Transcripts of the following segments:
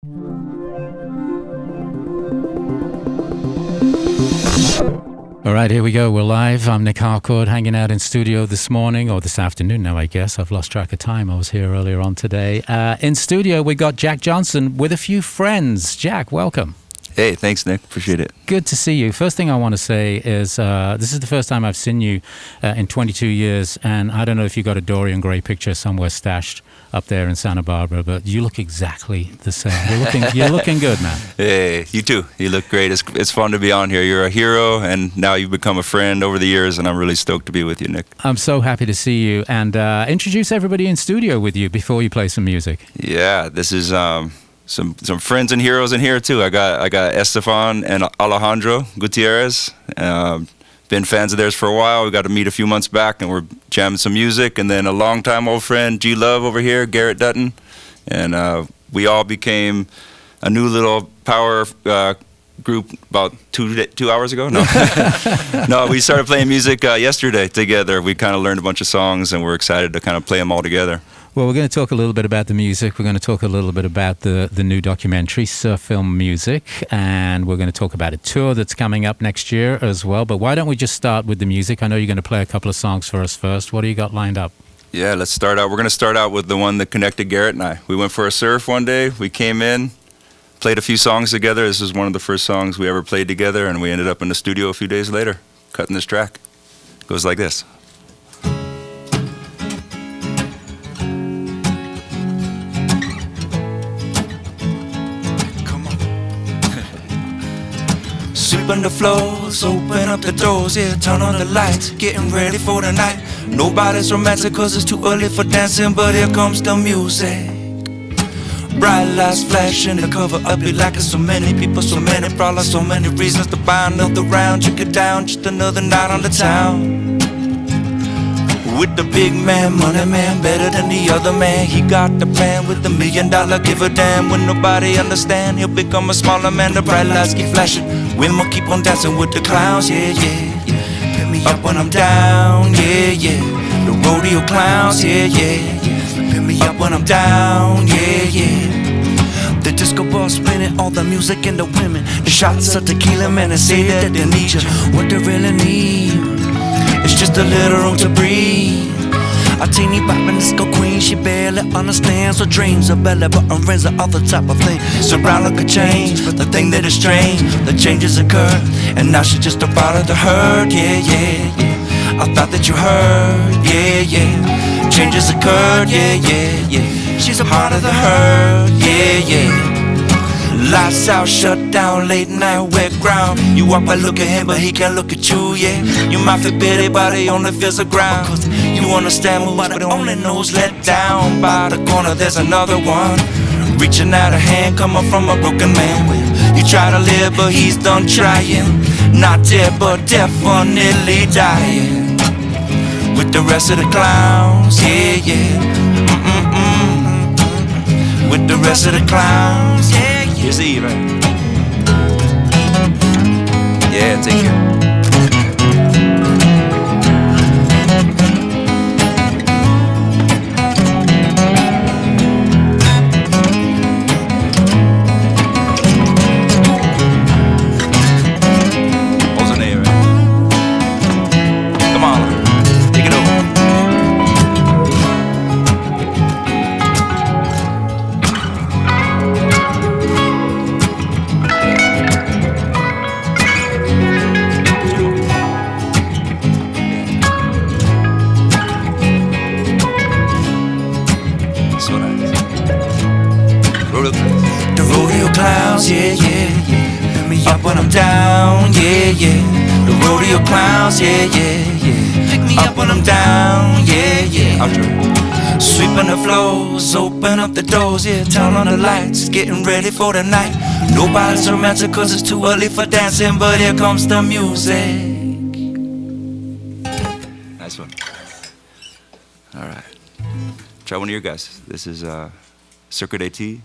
All right, here we go. We're live. I'm Nic Harcourt, hanging out in studio this morning, or this afternoon now, I guess. I've lost track of time. I was here earlier on today. In studio, we got Jack Johnson with a few friends. Jack, welcome. Hey, thanks, Nick. Appreciate it. Good to see you. First thing I want to say is this is the first time I've seen you in 22 years, and I don't know if you got a Dorian Gray picture somewhere stashed up there in Santa Barbara, but you look exactly the same. You're looking good, man. Hey, you too. You look great. It's fun to be on here. You're a hero, and now you've become a friend over the years, and I'm really stoked to be with you, Nick. I'm so happy to see you, and introduce everybody in studio with you before you play some music. Yeah, this is some friends and heroes in here too. I got Esteban and Alejandro Gutierrez. Been fans of theirs for a while. We got to meet a few months back, and we're jamming some music. And then a longtime old friend, G Love over here, Garrett Dutton, and we all became a new little power group about two hours ago. No, no, we started playing music yesterday together. We kind of learned a bunch of songs, and we're excited to kind of play them all together. Well, we're going to talk a little bit about the music. We're going to talk a little bit about the new documentary, SURFILMUSIC, and we're going to talk about a tour that's coming up next year as well. But why don't we just start with the music? I know you're going to play a couple of songs for us first. What do you got lined up? Yeah, let's start out. We're going to start out with the one that connected Garrett and I. We went for a surf one day. We came in, played a few songs together. This was one of the first songs we ever played together, and we ended up in the studio a few days later, cutting this track. It goes like this. Sweeping the floors, open up the doors, yeah, turn on the lights, getting ready for the night. Nobody's romantic cause it's too early for dancing, but here comes the music. Bright lights flashing, the cover up, be like it's so many people, so many problems, so many reasons to buy another round. Check it down, just another night on the town. With the big man, money man, better than the other man. He got the plan with the $1 million, give a damn. When nobody understand, he'll become a smaller man. The bright lights keep flashing, women keep on dancing with the clowns, yeah, yeah, yeah. Pick me up when I'm down, yeah, yeah. The rodeo clowns, yeah, yeah, yeah. Pick me up when I'm down, yeah, yeah. The disco ball spinning, all the music and the women. The shots of tequila, man, they say that they need you. What they really need, it's just a little room to breathe. A teeny boppin' disco queen, she barely understands her dreams. Her belly button rings are all the type of thing. Surround like a change, but the thing that is strange, the changes occur, and now she's just a part of the herd, yeah, yeah, yeah. I thought that you heard, yeah, yeah. Changes occurred, yeah, yeah, yeah. She's a part of the herd, yeah, yeah. Lights out, shut down, late night, wet ground. You walk by, look at him, but he can't look at you, yeah. You might feel pity, but he only feels the ground. Cause you understand moves, but he only knows let down. By the corner, there's another one, reaching out a hand, coming from a broken man. Well, you try to live, but he's done trying. Not dead, but definitely dying. With the rest of the clowns, yeah, yeah. With the rest of the clowns, yeah, yeah. Here's the E, right? Yeah, take care. The rodeo clowns, yeah, yeah, yeah. Pick me up when I'm down, yeah, yeah. The rodeo clowns, yeah, yeah, yeah. Pick me up when I'm down, yeah, yeah. Sweeping the floors, open up the doors, yeah. Turn on the lights, getting ready for the night. Nobody's romantic cause it's too early for dancing, but here comes the music. Nice one. All right. Try one of your guys. This is Cerca De Ti.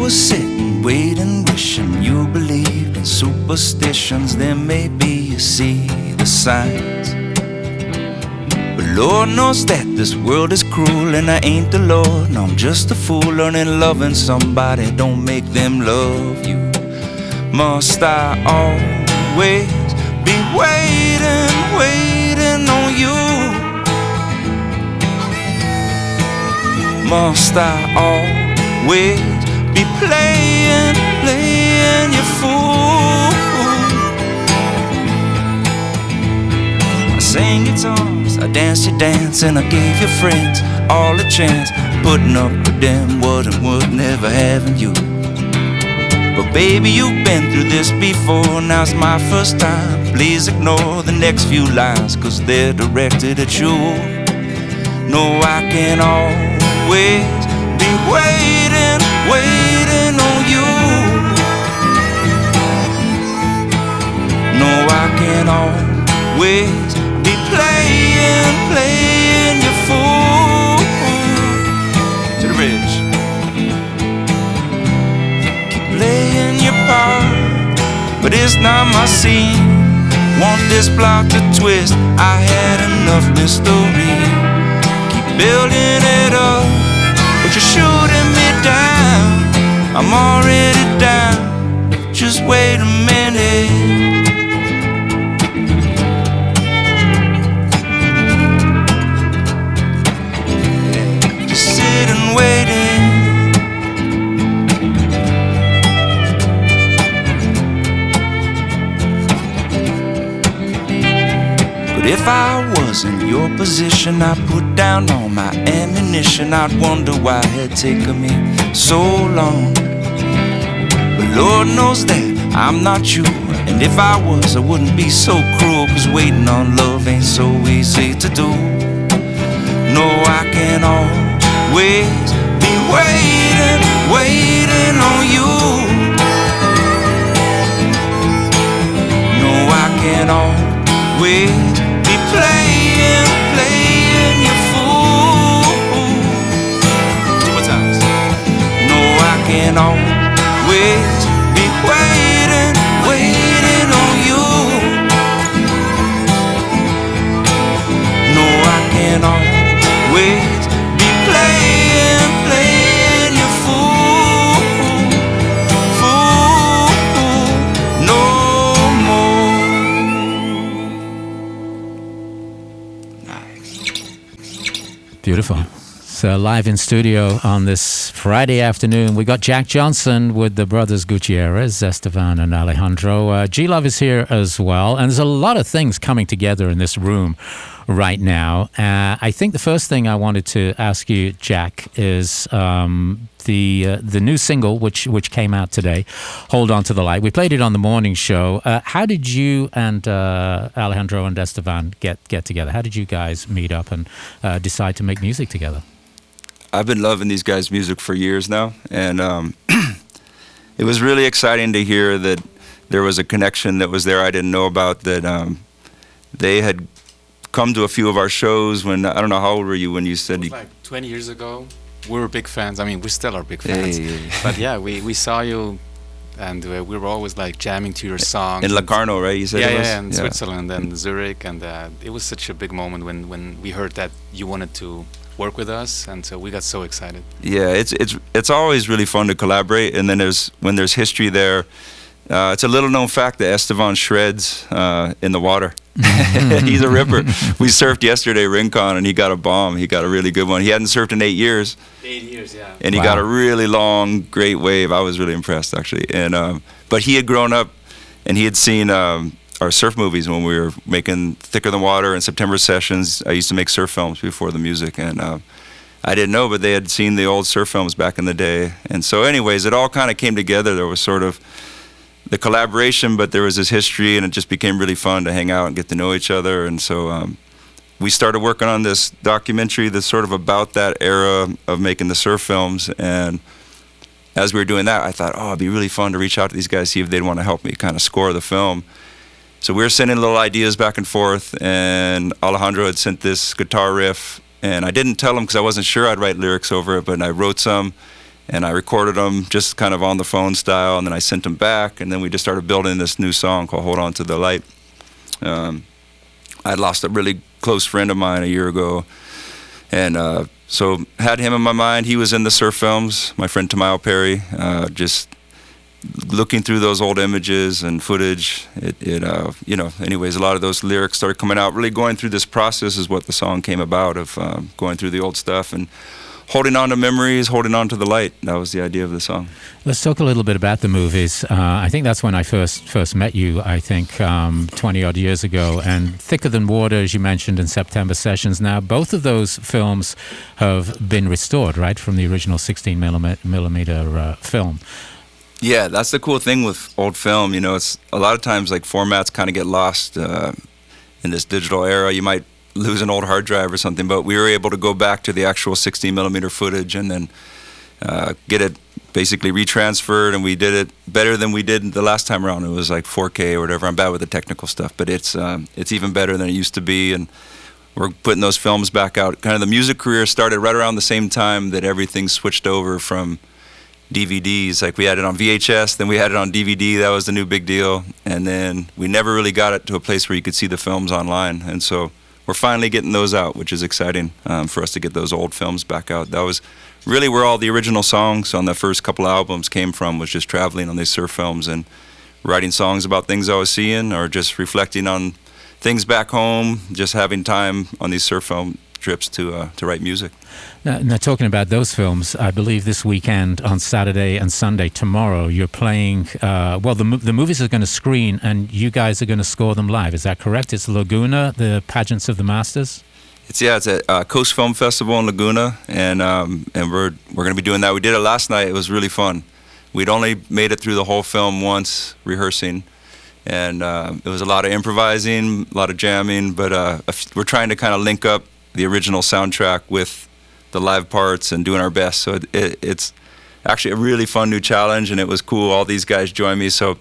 were sitting, waiting, wishing you believed in superstitions, then maybe you see the signs. But Lord knows that this world is cruel, and I ain't the Lord, no, I'm just a fool. Learning loving somebody don't make them love you. Must I always be waiting, waiting on you? Must I always be playing, playing your fool? I sang your songs, I danced your dance, and I gave your friends all a chance, putting up with them would never having you. But baby, you've been through this before, now's my first time. Please ignore the next few lines, 'cause they're directed at you. No, I can always be waiting, waiting on you. No, I can always be playing, playing your fool. To the bridge. Keep playing your part, but it's not my scene. Want this plot to twist, I had enough mystery. Keep building it up, but you're shooting me down. I'm already down, just wait a minute. Just sitting waiting. But if I was in your position, I'd put down all my ammunition. I'd wonder why it had taken me so long. But Lord knows that I'm not you, and if I was, I wouldn't be so cruel, 'cause waiting on love ain't so easy to do. No, I can always be waiting, waiting on you. No, I can always be playing, playing your fool. 2 more times. No, I can always be waiting, waiting on you. No, I can always be playing, playing your fool, fool, no more. Beautiful. So live in studio on this Friday afternoon, we got Jack Johnson with the brothers Gutierrez, Esteban and Alejandro. G-Love is here as well, and there's a lot of things coming together in this room right now. I think the first thing I wanted to ask you, Jack, is the new single which came out today, "Hold On to the Light." We played it on the morning show. How did you and Alejandro and Esteban get together? How did you guys meet up and decide to make music together? I've been loving these guys' music for years now, and it was really exciting to hear that there was a connection that was there I didn't know about, that they had come to a few of our shows when, I don't know, how old were you when you said... It was like 20 years ago. We were big fans. I mean, we still are big fans. Hey. But yeah, we saw you, and we were always like jamming to your songs. In Locarno, right? You said it was? Yeah, in Switzerland and Zurich, and it was such a big moment when we heard that you wanted to work with us, and so we got so excited. Yeah, it's always really fun to collaborate, and then when there's history there, it's a little known fact that Esteban shreds in the water. He's a ripper. We surfed yesterday, Rincon, and he got a bomb. He got a really good one. He hadn't surfed in 8 years. 8 years, yeah. And he got a really long, great wave. I was really impressed, actually. And but he had grown up, and he had seen our surf movies when we were making Thicker Than Water and September Sessions. I used to make surf films before the music, and I didn't know, but they had seen the old surf films back in the day. And so anyways, it all kind of came together. There was sort of the collaboration, but there was this history, and it just became really fun to hang out and get to know each other. And so we started working on this documentary that's sort of about that era of making the surf films. And as we were doing that, I thought, oh, it'd be really fun to reach out to these guys, see if they'd want to help me kind of score the film. So we were sending little ideas back and forth, and Alejandro had sent this guitar riff, and I didn't tell him because I wasn't sure I'd write lyrics over it, but I wrote some, and I recorded them just kind of on the phone style, and then I sent them back, and then we just started building this new song called Hold On to the Light. I lost a really close friend of mine a year ago, and so had him in my mind. He was in the surf films, my friend Tamayo Perry. Just looking through those old images and footage, anyways, a lot of those lyrics started coming out. Really going through this process is what the song came about, of going through the old stuff and holding on to memories, holding on to the light. That was the idea of the song. Let's talk a little bit about the movies. I think that's when I first met you, I think 20-odd years ago. And Thicker Than Water, as you mentioned, in September Sessions. Now, both of those films have been restored, right, from the original 16mm film. Yeah, that's the cool thing with old film. It's a lot of times like formats kind of get lost in this digital era. You might lose an old hard drive or something, but we were able to go back to the actual 16mm footage and then get it basically retransferred, and we did it better than we did the last time around. It was like 4K or whatever. I'm bad with the technical stuff, but it's even better than it used to be, and we're putting those films back out. Kind of the music career started right around the same time that everything switched over from DVDs. Like we had it on VHS, then we had it on DVD. That was the new big deal, and then we never really got it to a place where you could see the films online, and so we're finally getting those out, which is exciting for us to get those old films back out. That was really where all the original songs on the first couple albums came from, was just traveling on these surf films and writing songs about things I was seeing, or just reflecting on things back home, just having time on these surf film trips to write music. Now, talking about those films, I believe this weekend on Saturday and Sunday, tomorrow, you're playing, the movies are going to screen and you guys are going to score them live. Is that correct? It's Laguna, the Pageants of the Masters? It's at Coast Film Festival in Laguna, and we're going to be doing that. We did it last night. It was really fun. We'd only made it through the whole film once, rehearsing, and it was a lot of improvising, a lot of jamming, but we're trying to kind of link up the original soundtrack with the live parts and doing our best. So it's actually a really fun new challenge, and it was cool. All these guys joined me, so it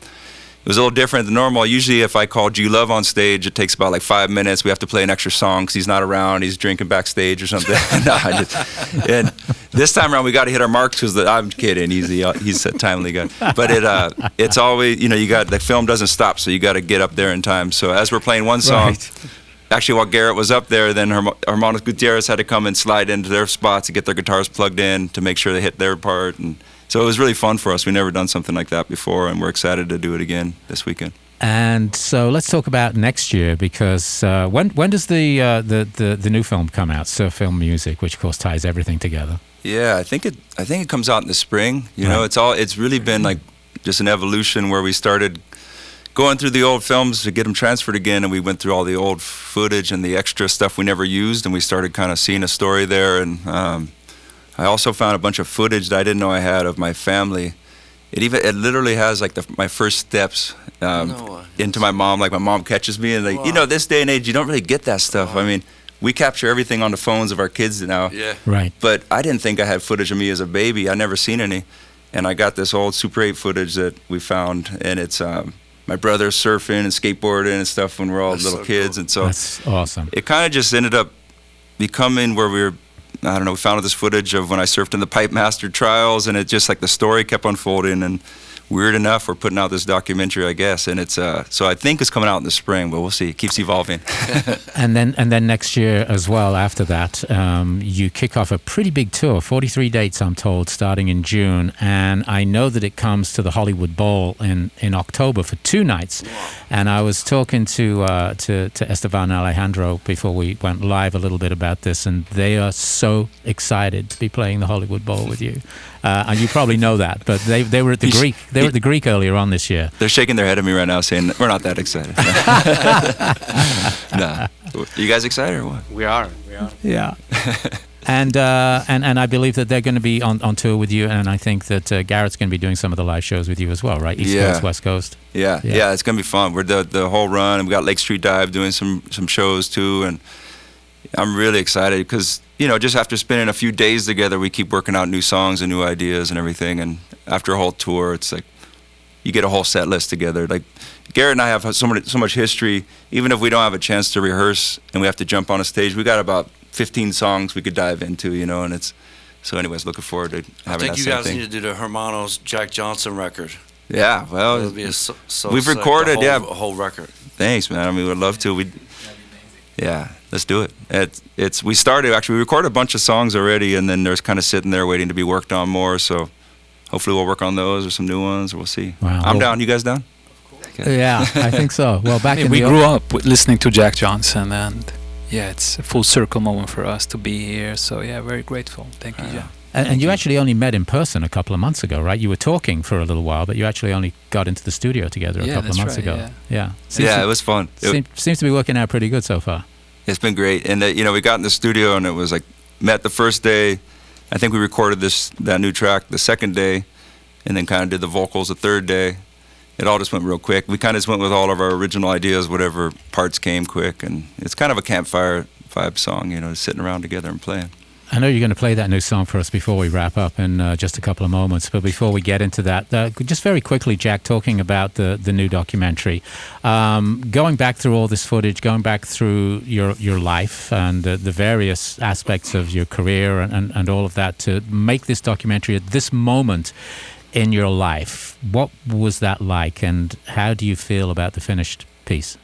was a little different than normal. Usually if I call G Love on stage, it takes about like 5 minutes. We have to play an extra song because he's not around. He's drinking backstage or something. And this time around, we got to hit our marks because I'm kidding. He's a timely guy. But it's always, the film doesn't stop, so you got to get up there in time. So as we're playing one song, right. Actually, while Garrett was up there, then Hermanos Gutiérrez had to come and slide into their spots to get their guitars plugged in to make sure they hit their part. And so it was really fun for us. We've never done something like that before, and we're excited to do it again this weekend. And so let's talk about next year, because when does the new film come out, Surf Film Music, which of course ties everything together? Yeah, I think it comes out in the spring. It's really been like just an evolution where we started going through the old films to get them transferred again, and we went through all the old footage and the extra stuff we never used, and we started kind of seeing a story there. And I also found a bunch of footage that I didn't know I had of my family. It literally has like my first steps into my mom. Like my mom catches me, and like this day and age, you don't really get that stuff. I mean, we capture everything on the phones of our kids now. Yeah. Right. But I didn't think I had footage of me as a baby. I never seen any, and I got this old Super 8 footage that we found, and it's my brother surfing and skateboarding and stuff when we're all little kids. Cool. And so that's awesome. It kind of just ended up becoming where we found this footage of when I surfed in the Pipe Master trials, and it just like the story kept unfolding, and weird enough, we're putting out this documentary, I guess, and it's so I think it's coming out in the spring, but we'll see. It keeps evolving. and then next year as well, after that, you kick off a pretty big tour, 43 dates, I'm told, starting in June, and I know that it comes to the Hollywood Bowl in October for 2 nights. And I was talking to Esteban and Alejandro before we went live a little bit about this, and they are so excited to be playing the Hollywood Bowl with you. And you probably know that, but they were at the Greek. They were at the Greek earlier on this year. They're shaking their head at me right now, saying we're not that excited. Nah. You guys excited or what? We are. Yeah. And I believe that they're going to be on tour with you, and I think that Garrett's going to be doing some of the live shows with you as well, right? East Coast, West Coast. Yeah, it's going to be fun. We're the whole run, and we got Lake Street Dive doing some shows too, and I'm really excited because just after spending a few days together, we keep working out new songs and new ideas and everything. And after a whole tour, it's like you get a whole set list together. Like Garrett and I have so much history. Even if we don't have a chance to rehearse and we have to jump on a stage, we got about 15 songs we could dive into, and it's So anyways, looking forward to having I think that you same guys thing. need to do the Hermanos Jack Johnson record. Yeah, well, It'll be so we've sick, recorded, a whole record. Thanks, man. I mean, we'd love to. Yeah, let's do it. We recorded a bunch of songs already, and then there's kind of sitting there waiting to be worked on more. So hopefully we'll work on those or some new ones, or we'll see. Wow. I'm down. You guys down? Okay. Yeah, I think so. Well, we grew up with listening to Jack Johnson, and yeah, it's a full circle moment for us to be here. So yeah, very grateful. Thank you, Jack. And you actually only met in person a couple of months ago, right? You were talking for a little while, but you actually only got into the studio together a couple of months ago. Yeah. Yeah, it was fun. Seems to be working out pretty good so far. It's been great. And, we got in the studio, and it was like, met the first day. I think we recorded that new track the second day, and then kind of did the vocals the third day. It all just went real quick. We kind of just went with all of our original ideas, whatever parts came quick. And it's kind of a campfire vibe song, just sitting around together and playing. I know you're going to play that new song for us before we wrap up in just a couple of moments. But before we get into that, just very quickly, Jack, talking about the new documentary, going back through all this footage, going back through your life and the various aspects of your career and all of that to make this documentary at this moment in your life. What was that like, and how do you feel about the finished piece?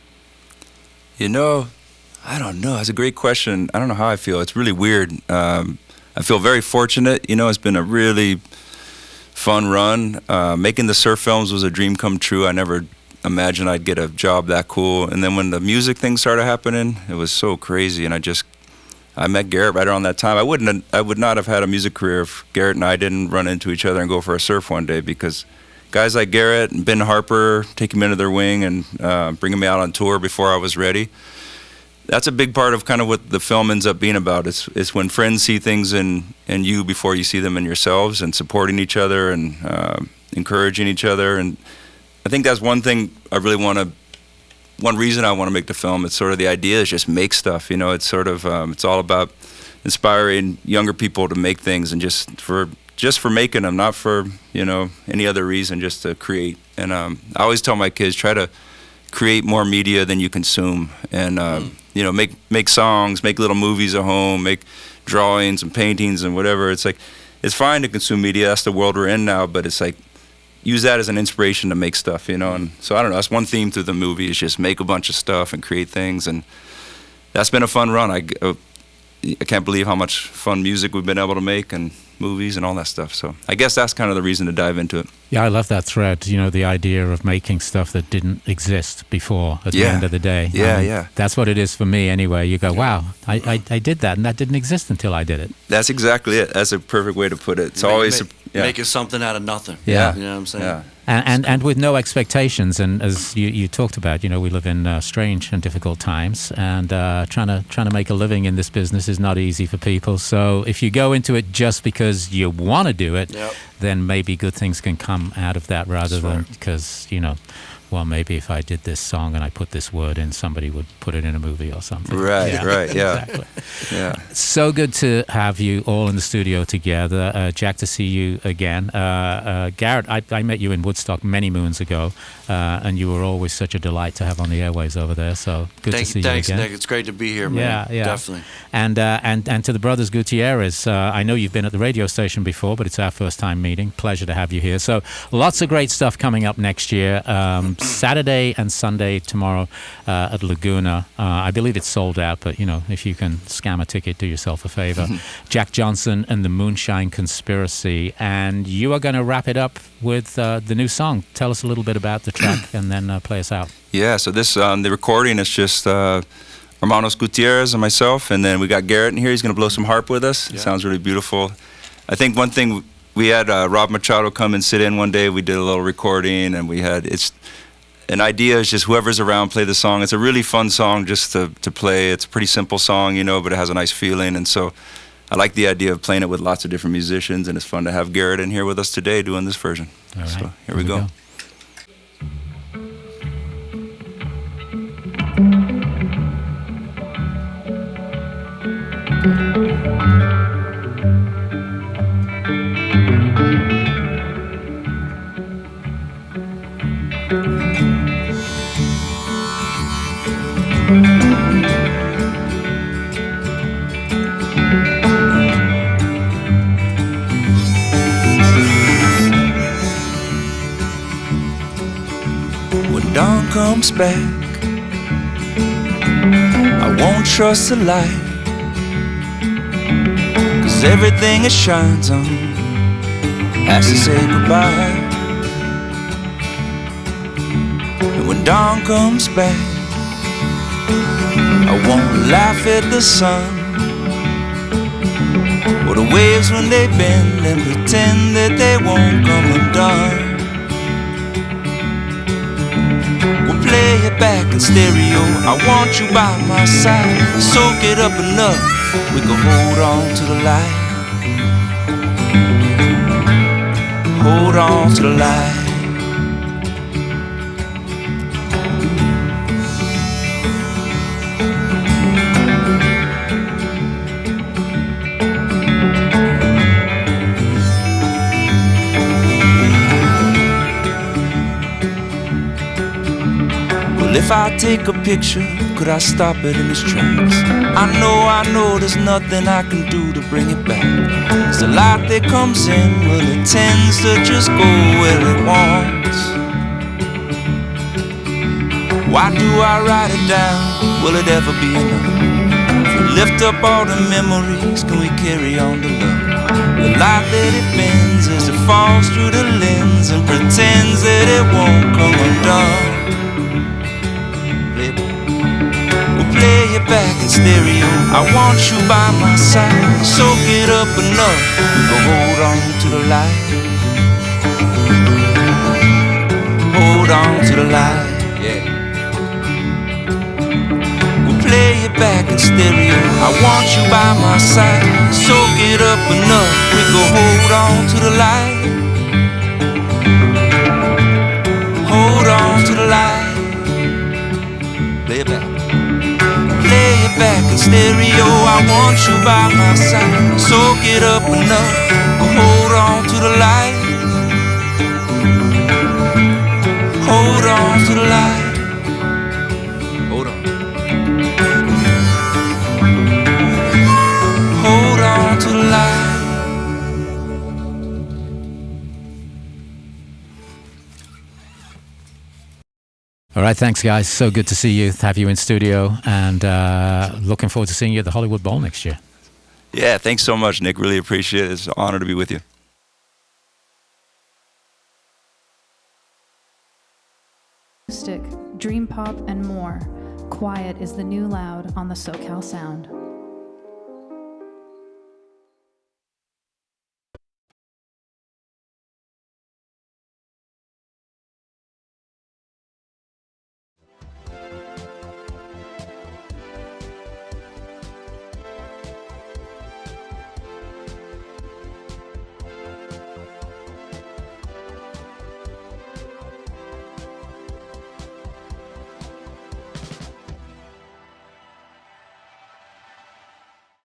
I don't know. That's a great question. I don't know how I feel. It's really weird. I feel very fortunate. It's been a really fun run. Making the surf films was a dream come true. I never imagined I'd get a job that cool. And then when the music thing started happening, it was so crazy. And I met Garrett right around that time. I would not have had a music career if Garrett and I didn't run into each other and go for a surf one day, because guys like Garrett and Ben Harper taking me under their wing and bringing me out on tour before I was ready. That's a big part of kind of what the film ends up being about. It's when friends see things in you before you see them in yourselves, and supporting each other and encouraging each other. And I think that's one thing one reason I want to make the film. It's sort of the idea is just make stuff. It's sort of it's all about inspiring younger people to make things, and just for making them, not for any other reason, just to create. And I always tell my kids, try to create more media than you consume, and make songs, make little movies at home, make drawings and paintings and whatever. It's like, it's fine to consume media. That's the world we're in now, but it's like, use that as an inspiration to make stuff, and so I don't know, that's one theme through the movie, is just make a bunch of stuff and create things. And that's been a fun run. I can't believe how much fun music we've been able to make, and movies and all that stuff. So I guess that's kind of the reason to dive into it. Yeah, I love that thread, the idea of making stuff that didn't exist before at the end of the day. Yeah. That's what it is for me anyway. You go, wow, I did that, and that didn't exist until I did it. That's exactly it. That's a perfect way to put it. It's always making something out of nothing. Yeah. You know what I'm saying? Yeah. And with no expectations, and as you talked about, we live in strange and difficult times, and trying to make a living in this business is not easy for people. So if you go into it just because you want to do it, then maybe good things can come out of that, rather than because well, maybe if I did this song and I put this word in, somebody would put it in a movie or something. Right, yeah. Exactly. Yeah. So good to have you all in the studio together. Jack, to see you again. Garrett, I met you in Woodstock many moons ago, and you were always such a delight to have on the airways over there. So good to see you again. Thanks, Nick. It's great to be here, man. Yeah. Definitely. And to the brothers Gutierrez, I know you've been at the radio station before, but it's our first time meeting. Pleasure to have you here. So lots of great stuff coming up next year. Saturday and Sunday tomorrow at Laguna. I believe it's sold out, but if you can scam a ticket, do yourself a favor. Jack Johnson and the Moonshine Conspiracy, and you are going to wrap it up with the new song. Tell us a little bit about the track, and then play us out. Yeah, so this the recording is just Hermanos Gutiérrez and myself, and then we got Garrett in here. He's going to blow some harp with us. It sounds really beautiful. I think one thing, we had Rob Machado come and sit in one day. We did a little recording, and an idea is just whoever's around, play the song. It's a really fun song just to play. It's a pretty simple song, but it has a nice feeling. And so I like the idea of playing it with lots of different musicians, and it's fun to have Garrett in here with us today doing this version. All right. So here we go. dawn comes back, I won't trust the light, 'cause everything it shines on has to say goodbye. And when dawn comes back, I won't laugh at the sun or the waves when they bend and pretend that they won't come undone. We'll play it back in stereo, I want you by my side. Soak it up enough, we can hold on to the light. Hold on to the light. If I take a picture, could I stop it in its tracks? I know there's nothing I can do to bring it back. It's the light that comes in, well it tends to just go where it wants. Why do I write it down? Will it ever be enough? If we lift up all the memories, can we carry on to love? The light that it bends as it falls through the lens and pretends that it won't come undone. Play it back in stereo, I want you by my side. Soak it up enough, go hold on to the light. Hold on to the light, yeah. We'll play it back in stereo, I want you by my side. Soak it up enough, we go hold on to the light. Hold on to the light. Play it back. Play it back in stereo, I want you by my side. Soak it up enough, hold on to the light. Hold on to the light. Hold on. Hold on to the light. All right, thanks, guys. So good to see you, have you in studio, and looking forward to seeing you at the Hollywood Bowl next year. Yeah, thanks so much, Nick. Really appreciate it. It's an honor to be with you. Acoustic, dream pop, and more. Quiet is the new loud on the SoCal Sound.